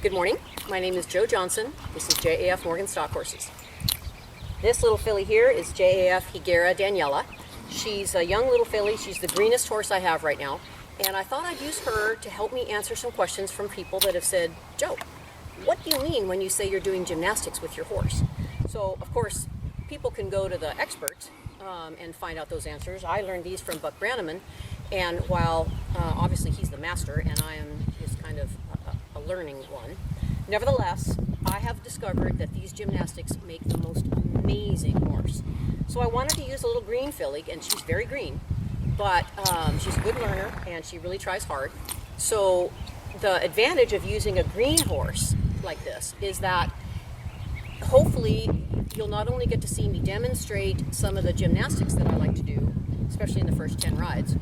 Good morning. My name is Joe Johnson. This is JAF Morgan Stock Horses. This little filly here is JAF Higuera Daniela. She's a young little filly. She's the greenest horse I have right now. And I thought I'd use her to help me answer some questions from people that have said, Joe, what do you mean when you say you're doing gymnastics with your horse? So, of course, people can go to the experts and find out those answers. I learned these from Buck Brannaman. And while obviously he's the master and I am just kind of a learning one, nevertheless, I have discovered that these gymnastics make the most amazing horse. So I wanted to use a little green filly, and she's very green, but she's a good learner and she really tries hard. So the advantage of using a green horse like this is that hopefully you'll not only get to see me demonstrate some of the gymnastics that I like to do, especially in the first 10 rides,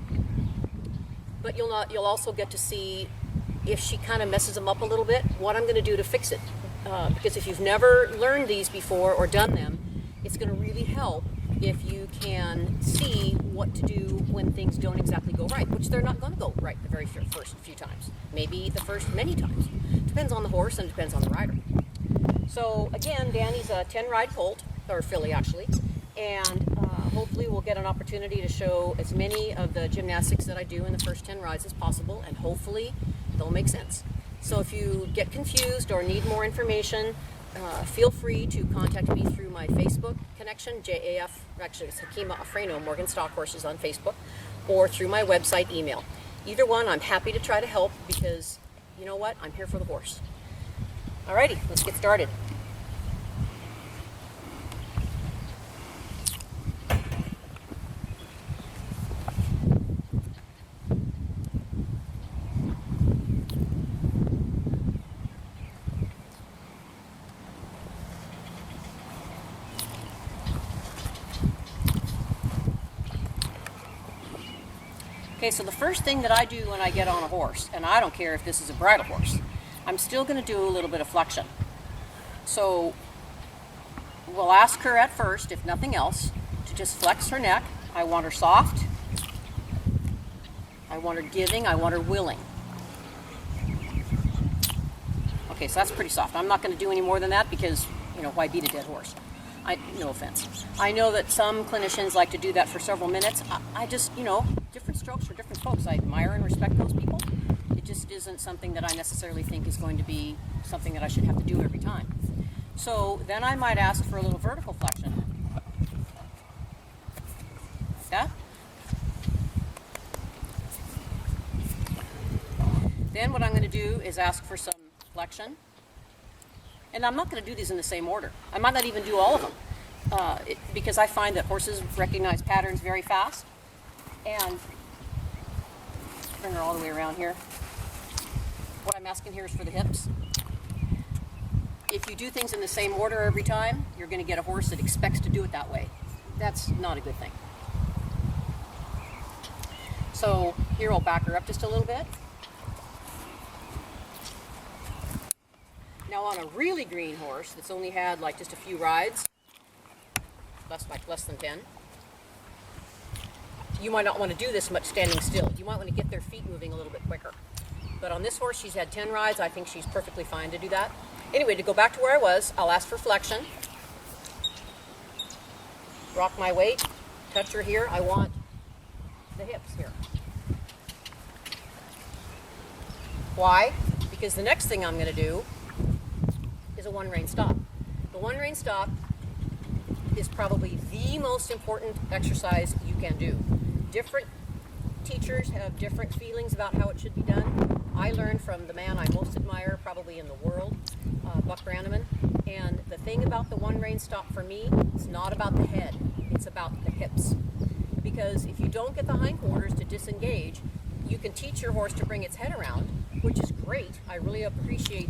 but you'll also get to see if she kind of messes them up a little bit, what I'm going to do to fix it. Because if you've never learned these before or done them, it's going to really help if you can see what to do when things don't exactly go right, which they're not going to go right the very first few times. Maybe the first many times. Depends on the horse and depends on the rider. So again, Danny's a 10-ride colt, or filly actually, and hopefully we'll get an opportunity to show as many of the gymnastics that I do in the first 10 rides as possible, and hopefully they'll make sense. So if you get confused or need more information, feel free to contact me through my Facebook connection, JAF, actually it's Jaquima, Freno Morgan Stock Horses on Facebook, or through my website email. Either one, I'm happy to try to help because, you know what, I'm here for the horse. Alrighty, let's get started. Okay, so the first thing that I do when I get on a horse, and I don't care if this is a bridle horse, I'm still going to do a little bit of flexion. So we'll ask her at first, if nothing else, to just flex her neck. I want her soft. I want her giving. I want her willing. Okay, so that's pretty soft. I'm not going to do any more than that because, why beat a dead horse? No offense. I know that some clinicians like to do that for several minutes. I just, different strokes for different folks. I admire and respect those people. It just isn't something that I necessarily think is going to be something that I should have to do every time. So then I might ask for a little vertical flexion. Like that. Then what I'm going to do is ask for some flexion. And I'm not going to do these in the same order. I might not even do all of them because I find that horses recognize patterns very fast. And bring her all the way around here. What I'm asking here is for the hips. If you do things in the same order every time, you're going to get a horse that expects to do it that way. That's not a good thing. So here I'll back her up just a little bit. Now on a really green horse that's only had like just a few rides, less than 10, you might not want to do this much standing still. You might want to get their feet moving a little bit quicker. But on this horse, she's had 10 rides. I think she's perfectly fine to do that. Anyway, to go back to where I was, I'll ask for flexion. Rock my weight, touch her here. I want the hips here. Why? Because the next thing I'm going to do is a one-rein stop. The one-rein stop is probably the most important exercise you can do. Different teachers have different feelings about how it should be done. I learned from the man I most admire probably in the world, Buck Brannaman. And the thing about the one-rein stop for me, it's not about the head, it's about the hips. Because if you don't get the hindquarters to disengage, you can teach your horse to bring its head around, which is great. I really appreciate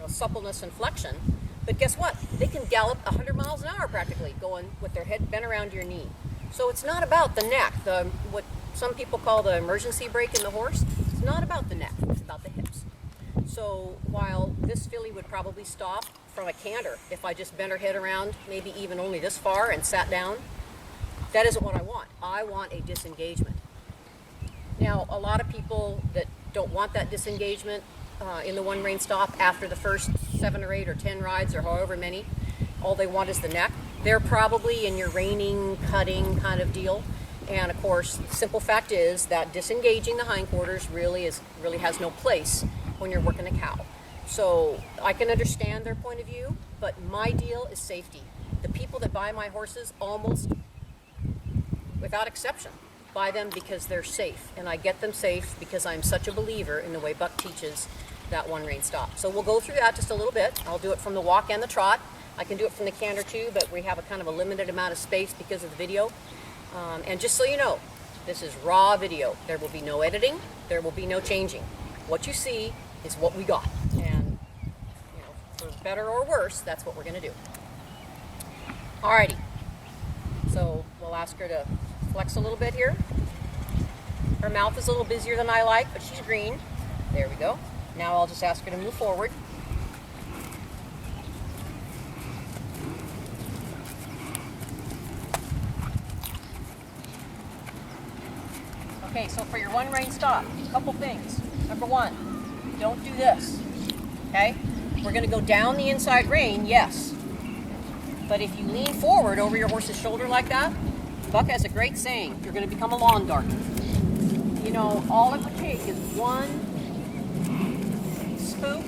suppleness and flexion. But guess what? They can gallop 100 miles an hour practically, going with their head bent around your knee. So it's not about the neck, what some people call the emergency brake in the horse. It's not about the neck, it's about the hips. So while this filly would probably stop from a canter if I just bent her head around, maybe even only this far and sat down, that isn't what I want. I want a disengagement. Now, a lot of people that don't want that disengagement, in the one rein stop after the first 7 or 8 or 10 rides or however many. All they want is the neck. They're probably in your reining, cutting kind of deal. And of course, the simple fact is that disengaging the hindquarters really has no place when you're working a cow. So I can understand their point of view, but my deal is safety. The people that buy my horses, almost without exception, buy them because they're safe, and I get them safe because I'm such a believer in the way Buck teaches that one rein stop. So we'll go through that just a little bit. I'll do it from the walk and the trot. I can do it from the canter too, but we have a kind of a limited amount of space because of the video. And just so you know, this is raw video. There will be no editing. There will be no changing. What you see is what we got. And, you know, for better or worse, that's what we're going to do. Alrighty. So we'll ask her to flex a little bit here. Her mouth is a little busier than I like, but she's green. There we go. Now I'll just ask her to move forward. Okay, so for your one rein stop, a couple things. Number one, don't do this. Okay? We're going to go down the inside rein, yes. But if you lean forward over your horse's shoulder like that, Buck has a great saying, you're going to become a lawn dart. You know, all it would take is one spook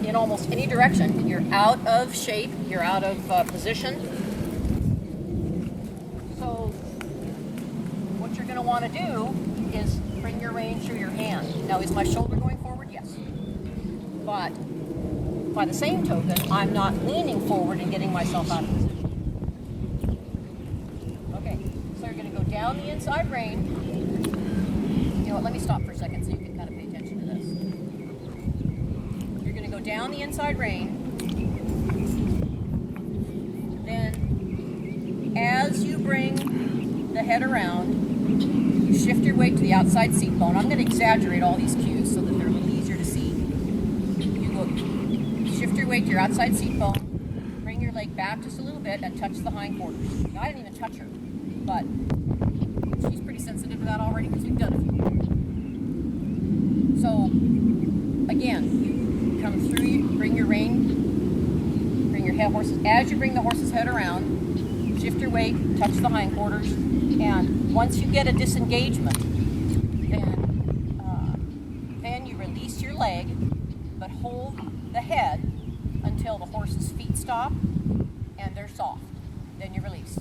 in almost any direction. You're out of shape, you're out of position. So what you're going to want to do is bring your rein through your hand. Now, is my shoulder going forward? Yes. But by the same token, I'm not leaning forward and getting myself out of position. Okay, so you're going to go down the inside rein. You know what, let me stop for a second so you can kind of pay attention to this. You're going to go down the inside rein. Then, as you bring the head around, you shift your weight to the outside seat bone. I'm going to exaggerate all these cues so that they're a little easier to see. You go, shift your weight to your outside seat bone, bring your leg back just a little bit and touch the hindquarters. Now, I didn't even touch her, but she's pretty sensitive to that already because we've done a few. So, again, you come through, you bring your rein, bring your head horses. As you bring the horse's head around, shift your weight, touch the hindquarters, and once you get a disengagement, then you release your leg, but hold the head until the horse's feet stop and they're soft. Then you release.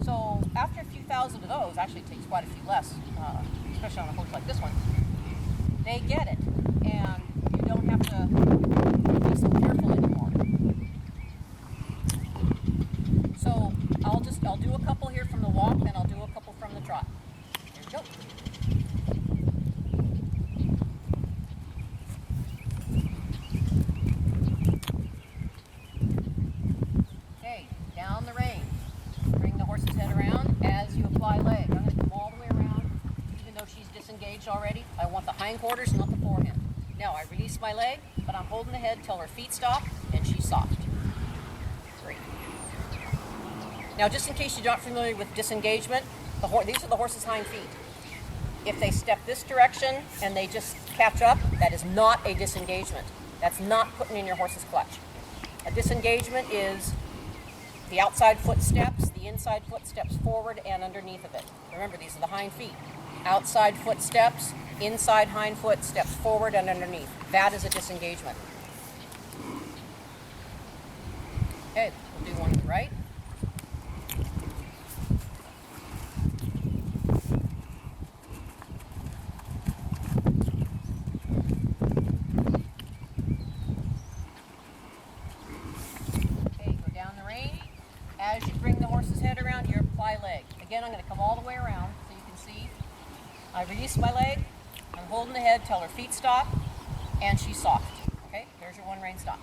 So after a few thousand of those, actually it takes quite a few less, especially on a horse like this one, they get it, and you don't have to be so careful anymore. So I'll do a couple here from the walk, then I'll do a couple from the trot. Here we go. Okay, down the rein. Bring the horse's head around as you apply leg. I'm going to come all the way around, even though she's disengaged already. I want the hindquarters, not the forehand. Now I release my leg, but I'm holding the head till her feet stop and she's soft. Great. Now, just in case you're not familiar with disengagement, these are the horse's hind feet. If they step this direction and they just catch up, that is not a disengagement. That's not putting in your horse's clutch. A disengagement is the outside foot steps, the inside foot steps forward and underneath of it. Remember, these are the hind feet. Outside foot steps, inside hind foot steps forward and underneath. That is a disengagement. Okay, we'll do one to the right. As you bring the horse's head around, you apply leg. Again, I'm going to come all the way around so you can see. I release my leg. I'm holding the head till her feet stop, and she's soft. Okay, there's your one rein stop.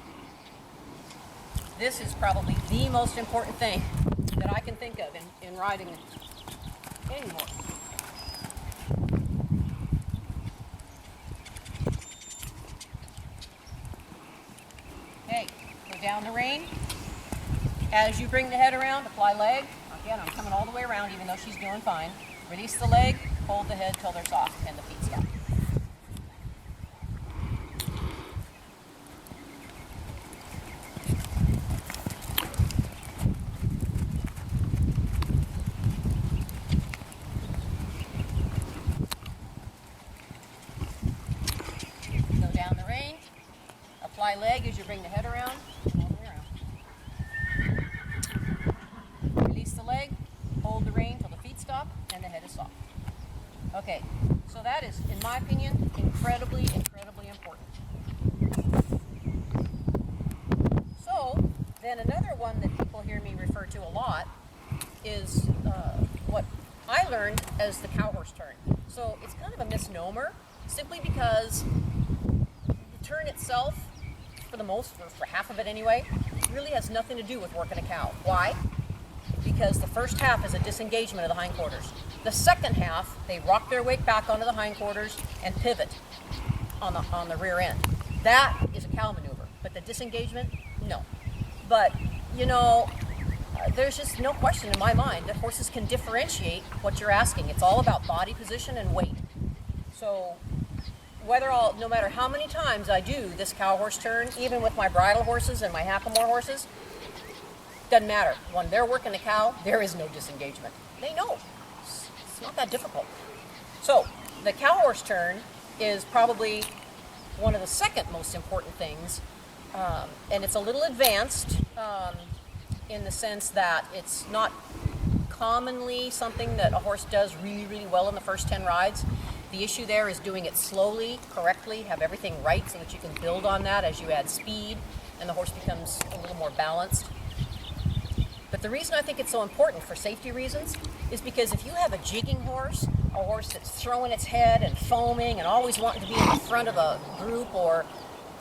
This is probably the most important thing that I can think of in riding any horse. Okay, go down the rein. As you bring the head around, apply leg. Again, I'm coming all the way around even though she's doing fine. Release the leg, hold the head till they're soft and the feet stop. Fly leg as you bring the head around, all the way around. Release the leg, hold the rein till the feet stop, and the head is soft. Okay, so that is, in my opinion, incredibly, incredibly important. So, then another one that people hear me refer to a lot is what I learned as the cow horse turn. So it's kind of a misnomer, simply because the turn itself, for half of it anyway, really has nothing to do with working a cow. Why? Because the first half is a disengagement of the hindquarters. The second half, they rock their weight back onto the hindquarters and pivot on the rear end. That is a cow maneuver, but the disengagement, no. But, you know, there's just no question in my mind that horses can differentiate what you're asking. It's all about body position and weight. So no matter how many times I do this cow horse turn, even with my bridle horses and my hackamore horses, doesn't matter. When they're working the cow, there is no disengagement. They know. It's not that difficult. So the cow horse turn is probably one of the second most important things, and it's a little advanced in the sense that it's not commonly something that a horse does really, really well in the first 10 rides. The issue there is doing it slowly, correctly, have everything right so that you can build on that as you add speed and the horse becomes a little more balanced. But the reason I think it's so important for safety reasons is because if you have a jigging horse, a horse that's throwing its head and foaming and always wanting to be in the front of a group or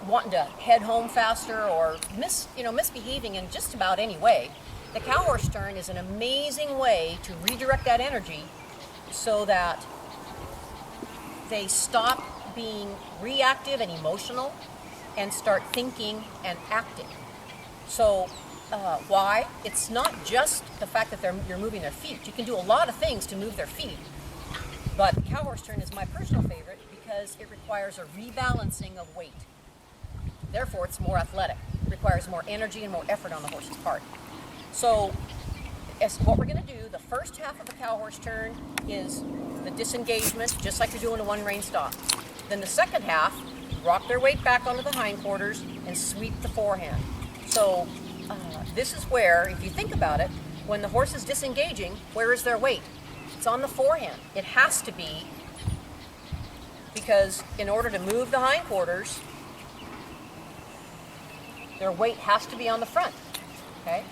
wanting to head home faster or misbehaving in just about any way, the cow horse turn is an amazing way to redirect that energy so that they stop being reactive and emotional and start thinking and acting. So why? It's not just the fact that you're moving their feet. You can do a lot of things to move their feet, but the cow horse turn is my personal favorite because it requires a rebalancing of weight. Therefore, it's more athletic. It requires more energy and more effort on the horse's part. So what we're going to do, the first half of the cow horse turn is the disengagement, just like you're doing a one-rein stop. Then the second half, rock their weight back onto the hindquarters and sweep the forehand. So this is where, if you think about it, when the horse is disengaging, where is their weight? It's on the forehand. It has to be, because in order to move the hindquarters, their weight has to be on the front, okay?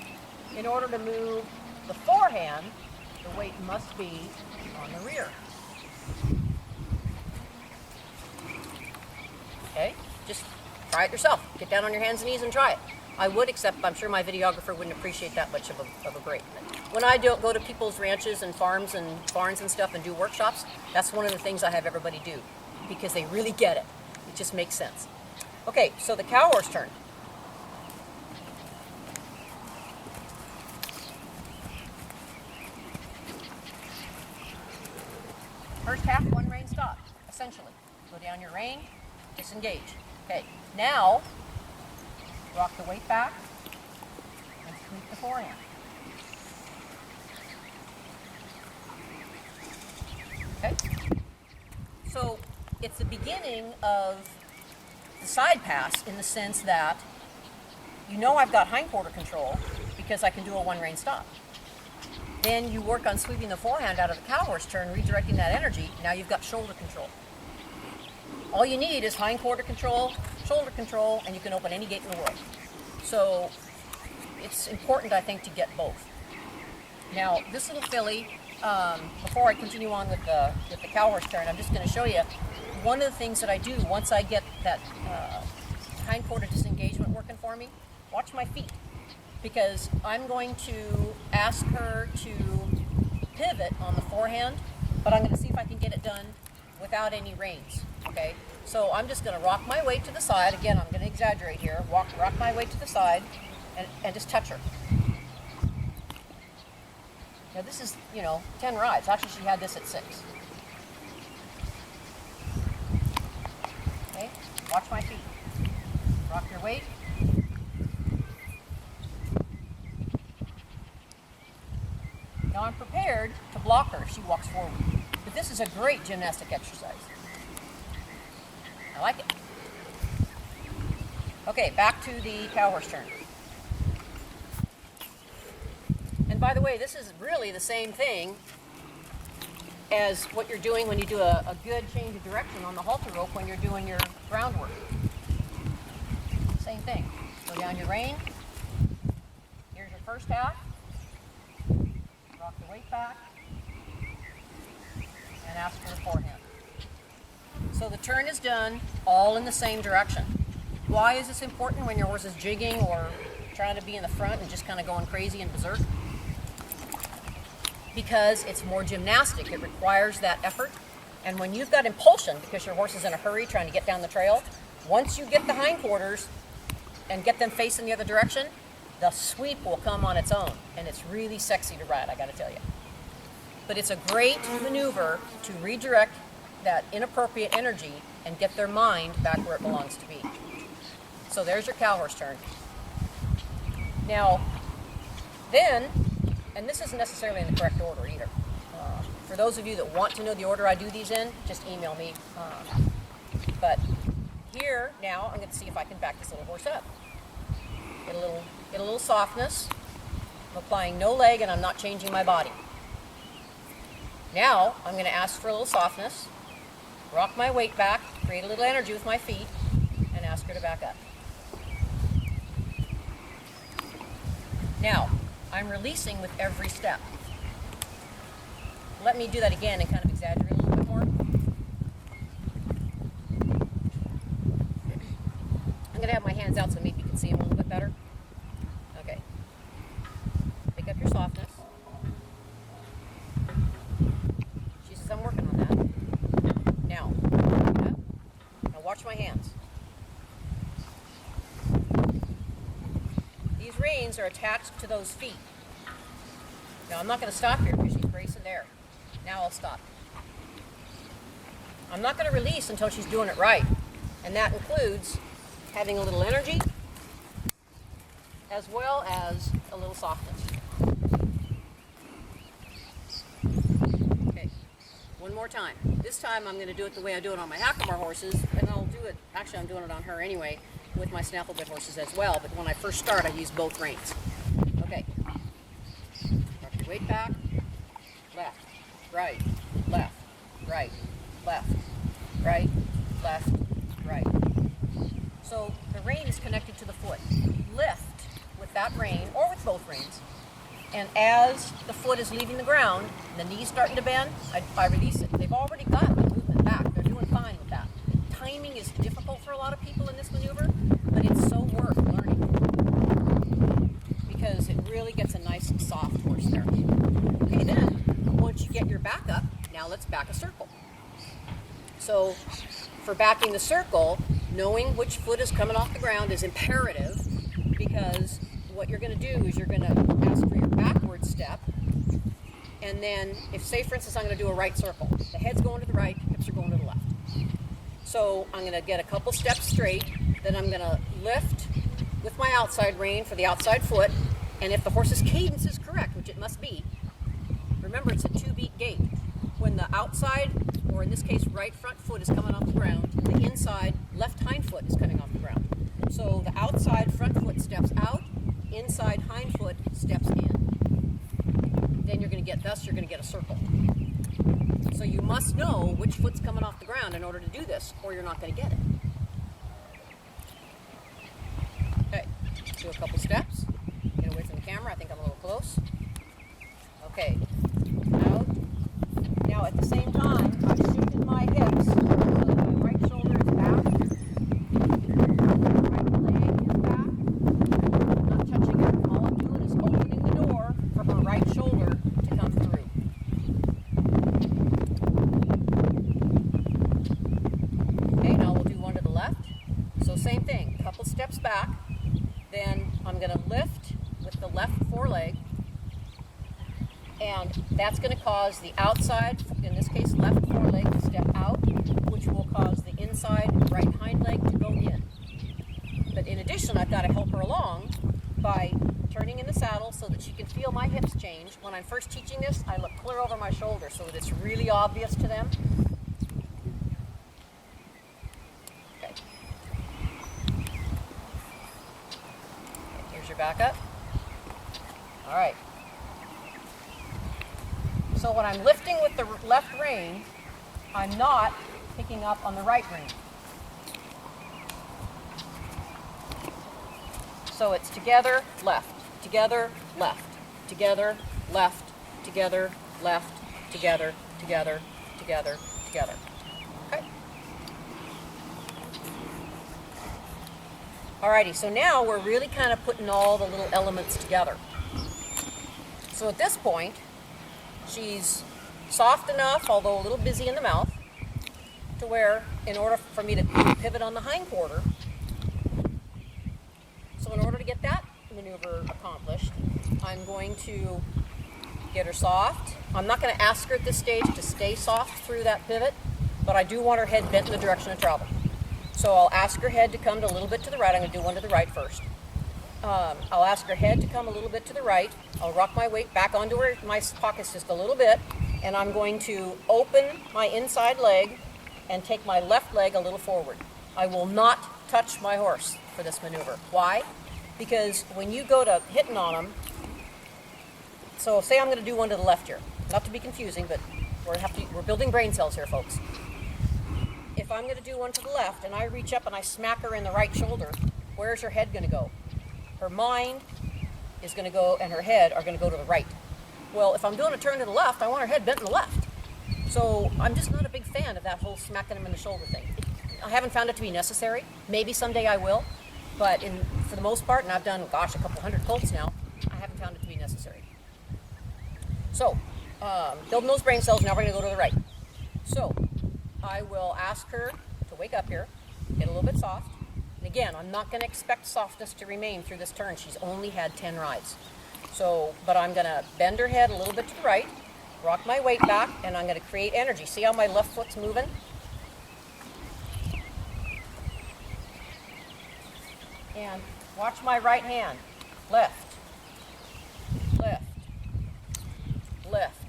In order to move the forehand, the weight must be on the rear. Okay, just try it yourself. Get down on your hands and knees and try it. I would, except I'm sure my videographer wouldn't appreciate that much of a break. When I go to people's ranches and farms and barns and stuff and do workshops, that's one of the things I have everybody do because they really get it. It just makes sense. Okay, so the cow horse turn. First half, one rein stop, essentially. Go down your rein, disengage. Okay, now rock the weight back and sweep the forehand. Okay, so it's the beginning of the side pass in the sense that you know I've got hindquarter control because I can do a one rein stop. Then you work on sweeping the forehand out of the cow horse turn, redirecting that energy. Now you've got shoulder control. All you need is hindquarter control, shoulder control, and you can open any gate in the world. So it's important, I think, to get both. Now, this little filly, before I continue on with the cow horse turn, I'm just going to show you one of the things that I do once I get that hindquarter disengagement working for me. Watch my feet. Because I'm going to ask her to pivot on the forehand, but I'm going to see if I can get it done without any reins, okay? So I'm just going to rock my weight to the side. Again, I'm going to exaggerate here. Rock my weight to the side and just touch her. Now this is, 10 rides. Actually, she had this at 6. Okay, watch my feet. Rock your weight. Now I'm prepared to block her if she walks forward. But this is a great gymnastic exercise. I like it. Okay, back to the cow horse turn. And by the way, this is really the same thing as what you're doing when you do a good change of direction on the halter rope when you're doing your groundwork. Same thing. Go down your rein. Here's your first half. Rock the weight back. And ask for the forehand. So the turn is done all in the same direction. Why is this important when your horse is jigging or trying to be in the front and just kind of going crazy and berserk? Because it's more gymnastic. It requires that effort. And when you've got impulsion, because your horse is in a hurry trying to get down the trail, once you get the hindquarters and get them facing the other direction, the sweep will come on its own. And it's really sexy to ride, I got to tell you. But it's a great maneuver to redirect that inappropriate energy and get their mind back where it belongs to be. So there's your cow horse turn. Now, then, and this isn't necessarily in the correct order either. For those of you that want to know the order I do these in, just email me. But here, now, I'm going to see if I can back this little horse up. Get a little softness. I'm applying no leg and I'm not changing my body. Now, I'm going to ask for a little softness, rock my weight back, create a little energy with my feet, and ask her to back up. Now, I'm releasing with every step. Let me do that again and kind of exaggerate a little bit more. I'm going to have my hands out so maybe you can see them a little bit better. Okay. Pick up your softness. She says, I'm working on that. Now, pick it up. Now watch my hands. These reins are attached to those feet. Now I'm not going to stop here because she's bracing there. Now I'll stop. I'm not going to release until she's doing it right. And that includes having a little energy as well as a little softness. Okay, one more time. This time I'm going to do it the way I do it on my Jaquima horses, and I'll do it, actually I'm doing it on her anyway, with my snaffle bit horses as well, but when I first start I use both reins. Okay, rock your weight back, left, right, left, right, left, right, left, right. So the rein is connected to the foot. Lift with that rein, or with both reins, and as the foot is leaving the ground, the knee's starting to bend, I release it. They've already got the movement back. They're doing fine with that. Timing is difficult for a lot of people in this maneuver, but it's so worth learning because it really gets a nice soft horse there. Okay, then once you get your back up, now let's back a circle. So for backing the circle, knowing which foot is coming off the ground is imperative, because what you're going to do is you're going to ask for your backward step, and then if, say for instance, I'm going to do a right circle, the head's going to the right, hips are going to the left. So I'm going to get a couple steps straight, then I'm going to lift with my outside rein for the outside foot, and if the horse's cadence is correct, which it must be, remember it's a 2-beat gait. When the outside, or in this case right front foot is coming off the ground, the inside left hind foot is coming off the ground. So the outside front foot steps out, inside hind foot steps in. Then you're going to get, thus you're going to get a circle. So you must know which foot's coming off the ground in order to do this, or you're not going to get it. Okay, do a couple steps. Get away from the camera, I think I'm a little close. Okay, out. Now at the same time, I've shifted my hips so that my right shoulder is back. Right leg is back. I'm not touching it. All I'm doing is opening the door for her right shoulder to come through. Okay, now we'll do one to the left. So same thing, couple steps back. Then I'm going to lift with the left foreleg. And that's going to cause the outside, in this case left foreleg, to step out, which will cause the inside right hind leg to go in. But in addition, I've got to help her along by turning in the saddle so that she can feel my hips change. When I'm first teaching this, I look clear over my shoulder so that it's really obvious to them. Okay. her back up. All right. So when I'm lifting with the left rein, I'm not picking up on the right rein. So it's together, left, together, left, together, left, together, left, together, together, together, together. Okay. Alrighty, so now we're really kind of putting all the little elements together. So at this point, she's soft enough, although a little busy in the mouth, to where in order for me to pivot on the hind quarter, so in order to get that maneuver accomplished, I'm going to get her soft. I'm not going to ask her at this stage to stay soft through that pivot, but I do want her head bent in the direction of travel. So I'll ask her head to come a little bit to the right. I'm going to do one to the right first. I'll ask her head to come a little bit to the right. I'll rock my weight back onto my pockets just a little bit, and I'm going to open my inside leg and take my left leg a little forward. I will not touch my horse for this maneuver. Why? Because when you go to hitting on them, so say I'm going to do one to the left here. Not to be confusing, but we're building brain cells here, folks. If I'm going to do one to the left and I reach up and I smack her in the right shoulder, where's her head going to go? Her mind is going to go and her head are going to go to the right. Well, if I'm doing a turn to the left, I want her head bent to the left. So I'm just not a big fan of that whole smacking them in the shoulder thing. I haven't found it to be necessary. Maybe someday I will. But for the most part, and I've done, gosh, a couple hundred colts now, I haven't found it to be necessary. So, building those brain cells, now we're going to go to the right. So, I will ask her to wake up here, get a little bit soft. And again, I'm not going to expect softness to remain through this turn. She's only had 10 rides. So, but I'm going to bend her head a little bit to the right, rock my weight back, and I'm going to create energy. See how my left foot's moving? And watch my right hand. Left, left, left.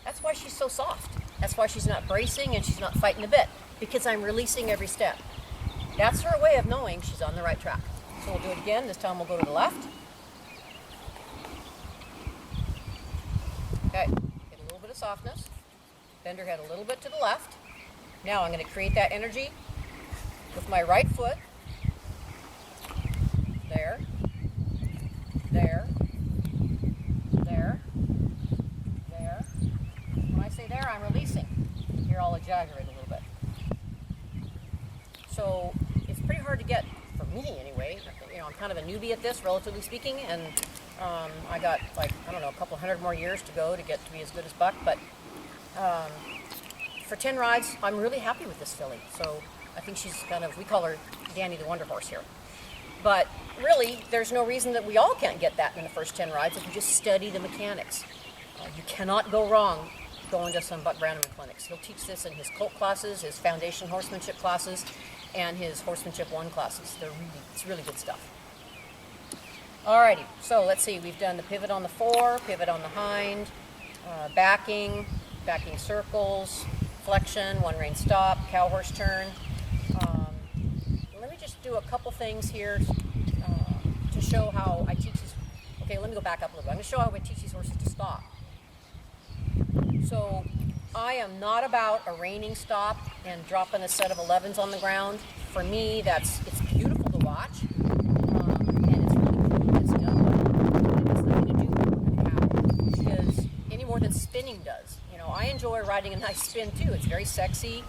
That's why she's so soft. That's why she's not bracing and she's not fighting a bit, because I'm releasing every step. That's her way of knowing she's on the right track. So we'll do it again. This time we'll go to the left. Okay, get a little bit of softness. Bend her head a little bit to the left. Now I'm going to create that energy with my right foot. There, there, there, there. When I say there, I'm releasing. Here I'll exaggerate a little bit. So it's pretty hard to get, for me anyway. You know, I'm kind of a newbie at this, relatively speaking, and I got a couple hundred more years to go to get to be as good as Buck. But for 10 rides, I'm really happy with this filly. So I think she's we call her Danny the Wonder Horse here. But really, there's no reason that we all can't get that in the first 10 rides if you just study the mechanics. You cannot go wrong going to some Buck Brannaman clinics. He'll teach this in his colt classes, his foundation horsemanship classes, and his horsemanship 1 classes. It's really good stuff. Alrighty, so let's see. We've done the pivot on the fore, pivot on the hind, backing circles, flexion, one rein stop, cow horse turn. Let me just do a couple things here to show how I teach these. Okay, let me go back up a little bit. I'm going to show how I teach these horses to stop. So I am not about a reining stop and dropping a set of 11s on the ground. For me, it's beautiful to watch, and it's really cool when it's done. It's nothing to do with the cow, because any more than spinning does. You know, I enjoy riding a nice spin too. It's very sexy,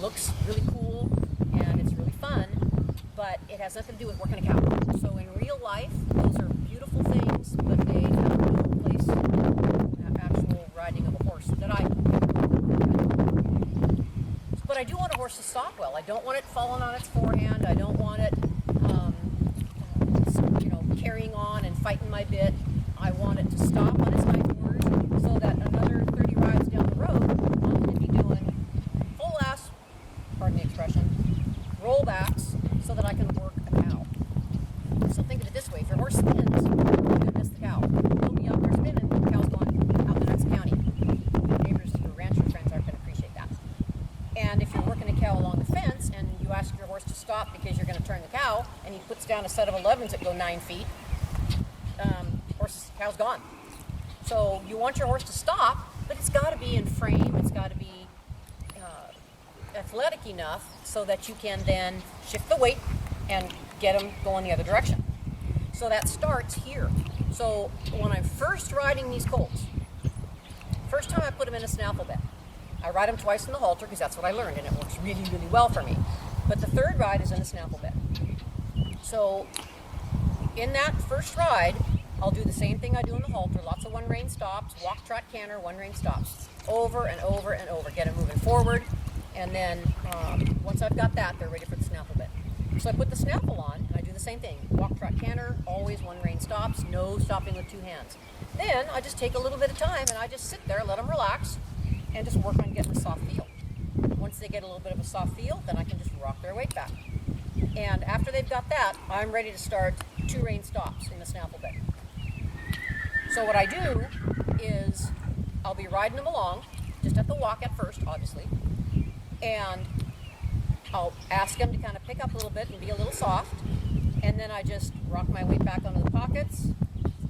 looks really cool, and it's really fun, but it has nothing to do with working a cow. So in real life, those are beautiful things, but they have no place in actual riding of a horse that But I do want a horse to stop well. I don't want it falling on its forehand. I don't want it, carrying on and fighting my bit. I want it to stop on its hind quarters so that another 30 rides down the road, I'm going to be doing full ass, pardon the expression, rollbacks so that I can work a cow. So think of it this way. If your horse spins, you're going to miss the cow. You'll be out there spinning, the cow's going out the next county. Your neighbors, your rancher friends aren't going to appreciate that. And if you're working a cow along the fence and you ask your horse to stop because you're going to turn transferring a cow, and he puts down a set of 11s that go 9 feet, cow's gone. So you want your horse to stop, but it's got to be in frame. It's got to be athletic enough so that you can then shift the weight and get him going the other direction. So that starts here. So when I'm first riding these colts, first time I put them in a snaffle bed, I ride them twice in the halter because that's what I learned, and it works really, really well for me. But the third ride is in a snaffle bed. So in that first ride, I'll do the same thing I do in the halter, lots of one rein stops, walk, trot, canter, one rein stops, over and over and over, get them moving forward, and then once I've got that, they're ready for the snaffle bed. So I put the snaffle on, and I do the same thing, walk, trot, canter, always one rein stops, no stopping with two hands. Then I just take a little bit of time, and I just sit there, let them relax, and just work on getting a soft feel. Once they get a little bit of a soft feel, then I can just rock their weight back. And after they've got that, I'm ready to start two rein stops in the snaffle bed. So what I do is I'll be riding them along, just at the walk at first, obviously, and I'll ask them to kind of pick up a little bit and be a little soft, and then I just rock my weight back onto the pockets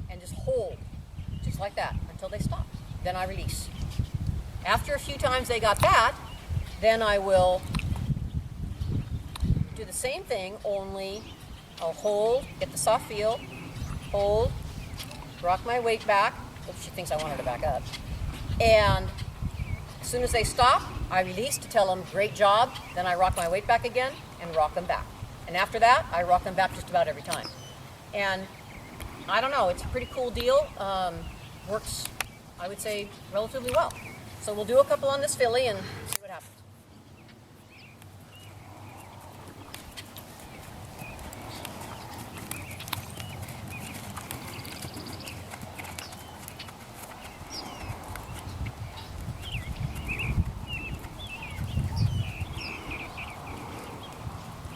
and just hold, just like that, until they stop. Then I release. After a few times they got that, then I will do the same thing, only I'll hold, get the soft feel, hold, rock my weight back. Oops, she thinks I want her to back up. And as soon as they stop, I release to tell them, great job. Then I rock my weight back again and rock them back. And after that, I rock them back just about every time. And I don't know, it's a pretty cool deal. Works, I would say, relatively well. So we'll do a couple on this filly and see what happens.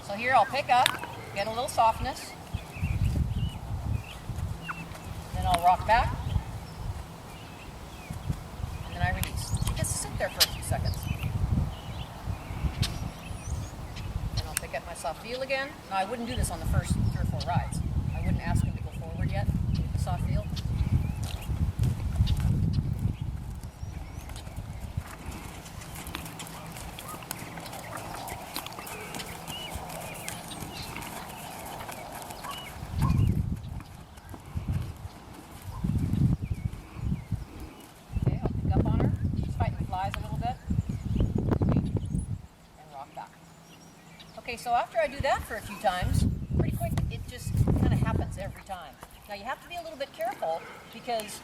So here I'll pick up, get a little softness, then I'll rock back, and then I release. She gets to sit there for a few seconds. Then I'll pick up my soft feel again. Now I wouldn't do this on the first 3 or 4 rides. I wouldn't ask him to go forward yet with the soft feel. Okay, so after I do that for a few times, pretty quick, it just kind of happens every time. Now you have to be a little bit careful because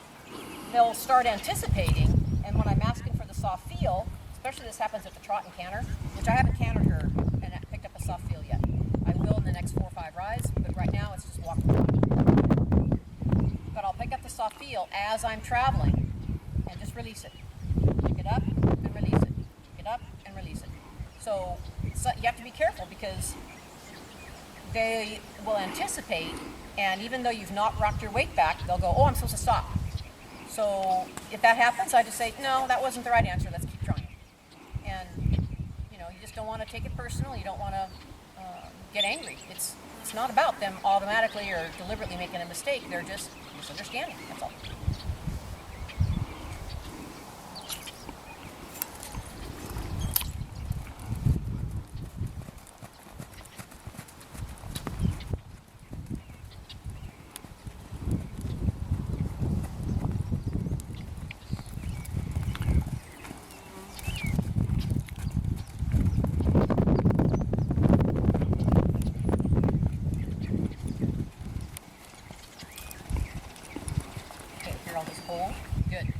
they'll start anticipating, and when I'm asking for the soft feel, especially this happens at the trot and canter, which I haven't cantered her and picked up a soft feel yet. I will in the next 4 or 5 rides, but right now it's just walk and trot. But I'll pick up the soft feel as I'm traveling and just release it. Pick it up and release it. Pick it up and release it. So you have to be careful because they will anticipate, and even though you've not rocked your weight back, they'll go, oh, I'm supposed to stop. So if that happens, I just say, no, that wasn't the right answer, let's keep trying. And, you know, you just don't want to take it personal, you don't want to get angry. It's not about them automatically or deliberately making a mistake, they're just misunderstanding, that's all. Good.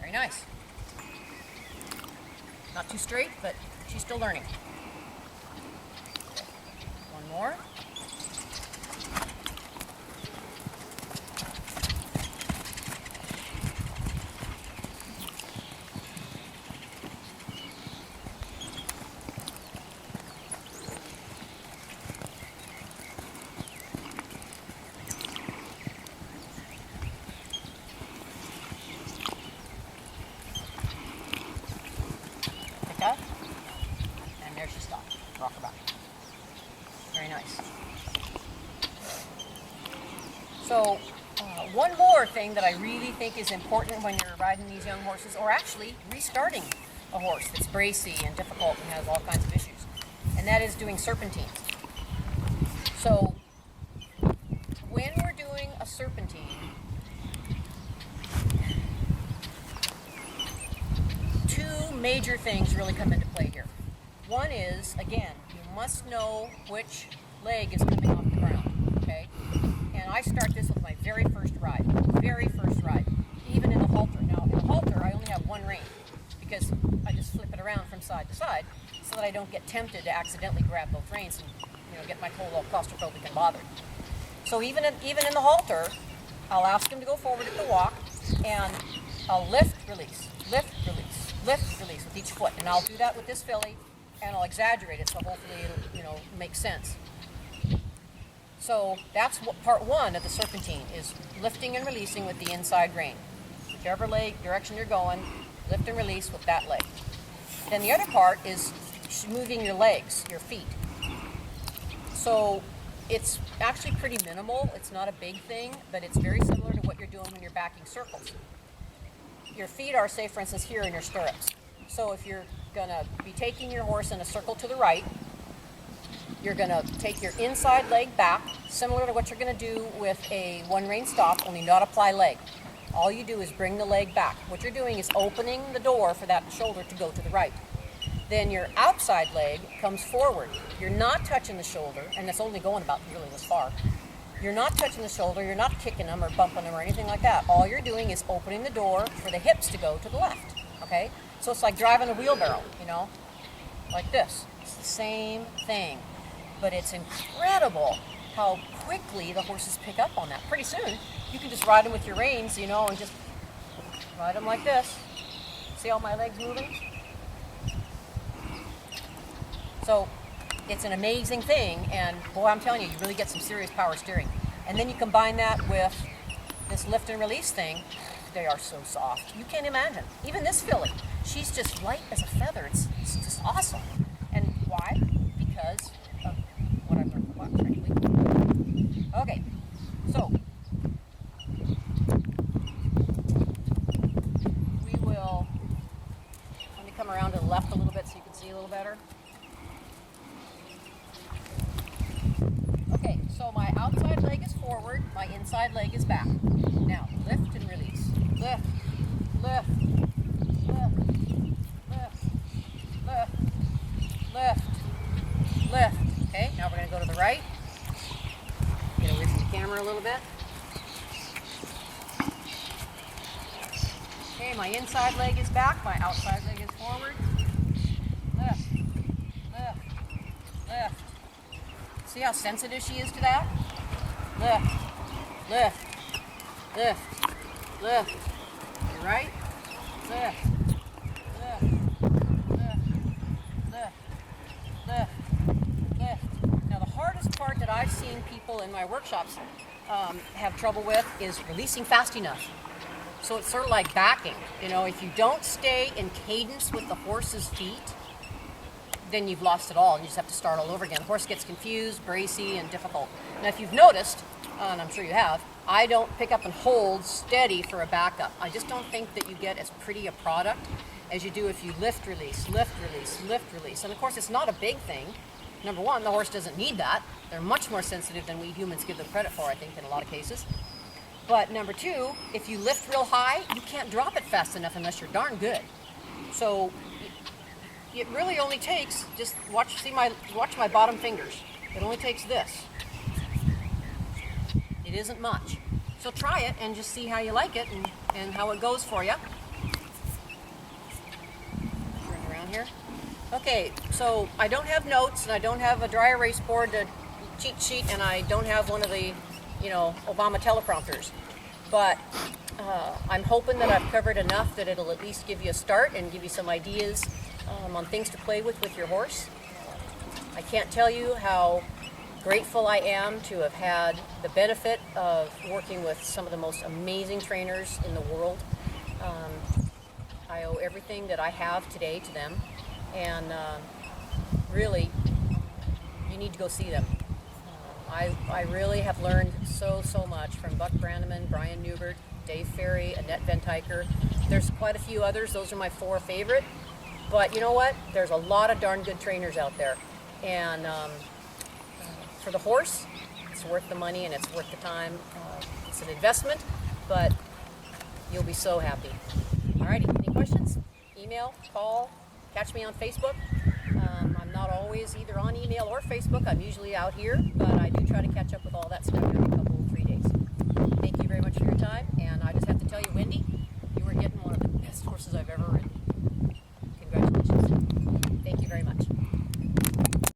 Very nice. Not too straight, but she's still learning. Okay. One more. So one more thing that I really think is important when you're riding these young horses, or actually restarting a horse that's bracy and difficult and has all kinds of issues, and that is doing serpentines. So when we're doing a serpentine, two major things really come into play here. One is, again, you must know which leg is coming off the ground, okay? And I start this with my very first ride, even in the halter. Now, in the halter, I only have one rein because I just flip it around from side to side so that I don't get tempted to accidentally grab both reins and get my whole claustrophobic and bothered. So even in the halter, I'll ask him to go forward at the walk, and I'll lift, release with each foot. And I'll do that with this filly, and I'll exaggerate it so hopefully it'll make sense. So that's what part one of the serpentine is, lifting and releasing with the inside rein. Whichever leg direction you're going, lift and release with that leg. Then the other part is moving your legs, your feet. So it's actually pretty minimal. It's not a big thing, but it's very similar to what you're doing when you're backing circles. Your feet are, say, for instance, here in your stirrups. So if you're going to be taking your horse in a circle to the right, you're going to take your inside leg back, similar to what you're going to do with a one-rein stop, only not apply leg. All you do is bring the leg back. What you're doing is opening the door for that shoulder to go to the right. Then your outside leg comes forward. You're not touching the shoulder, and it's only going about really this far. You're not touching the shoulder, you're not kicking them or bumping them or anything like that. All you're doing is opening the door for the hips to go to the left, okay? So it's like driving a wheelbarrow, like this. It's the same thing, but it's incredible how quickly the horses pick up on that. Pretty soon, you can just ride them with your reins, and just ride them like this. See how my leg's moving? So it's an amazing thing, and boy, I'm telling you, you really get some serious power steering. And then you combine that with this lift and release thing. They are so soft. You can't imagine. Even this filly, she's just light as a feather. It's just awesome. And why? Because of what I've learned from last, frankly. Okay, so let me come around to the left a little bit so you can see a little better. Okay, so my outside leg is forward, my inside leg is back. Now, lift and release. Lift, lift, lift, lift, lift, lift, lift. Okay, now we're going to go to the right. Get away from the camera a little bit. Okay, my inside leg is back, my outside leg is forward. Lift, lift, lift. See how sensitive she is to that? Lift, lift, lift, lift. You're right. Lift, lift, lift, lift, lift, lift. Now the hardest part that I've seen people in my workshops have trouble with is releasing fast enough. So it's sort of like backing. If you don't stay in cadence with the horse's feet, then you've lost it all, and you just have to start all over again. The horse gets confused, bracy, and difficult. Now, if you've noticed, and I'm sure you have, I don't pick up and hold steady for a backup. I just don't think that you get as pretty a product as you do if you lift, release, lift, release, lift, release. And of course, it's not a big thing. Number one, the horse doesn't need that. They're much more sensitive than we humans give them credit for, I think, in a lot of cases. But number two, if you lift real high, you can't drop it fast enough unless you're darn good. So it really only takes, just watch my bottom fingers. It only takes this. It isn't much. So try it and just see how you like it and how it goes for you. Turn around here. Okay, so I don't have notes, and I don't have a dry erase board to cheat sheet, and I don't have one of the, Obama teleprompters. But I'm hoping that I've covered enough that it'll at least give you a start and give you some ideas on things to play with your horse. I can't tell you how grateful I am to have had the benefit of working with some of the most amazing trainers in the world. I owe everything that I have today to them, and really, you need to go see them. I really have learned so much from Buck Branneman, Brian Newbert, Dave Ferry, Annette Van Tyker. There's quite a few others. Those are my 4 favorite. But you know what? There's a lot of darn good trainers out there. And for the horse, it's worth the money and it's worth the time. It's an investment, but you'll be so happy. Alrighty, any questions? Email, call, catch me on Facebook. I'm not always either on email or Facebook. I'm usually out here, but I do try to catch up with all that stuff every couple, 3 days. Thank you very much for your time, and I just have to tell you, Wendy, you are getting one of the best horses I've ever ridden. Congratulations. Thank you very much.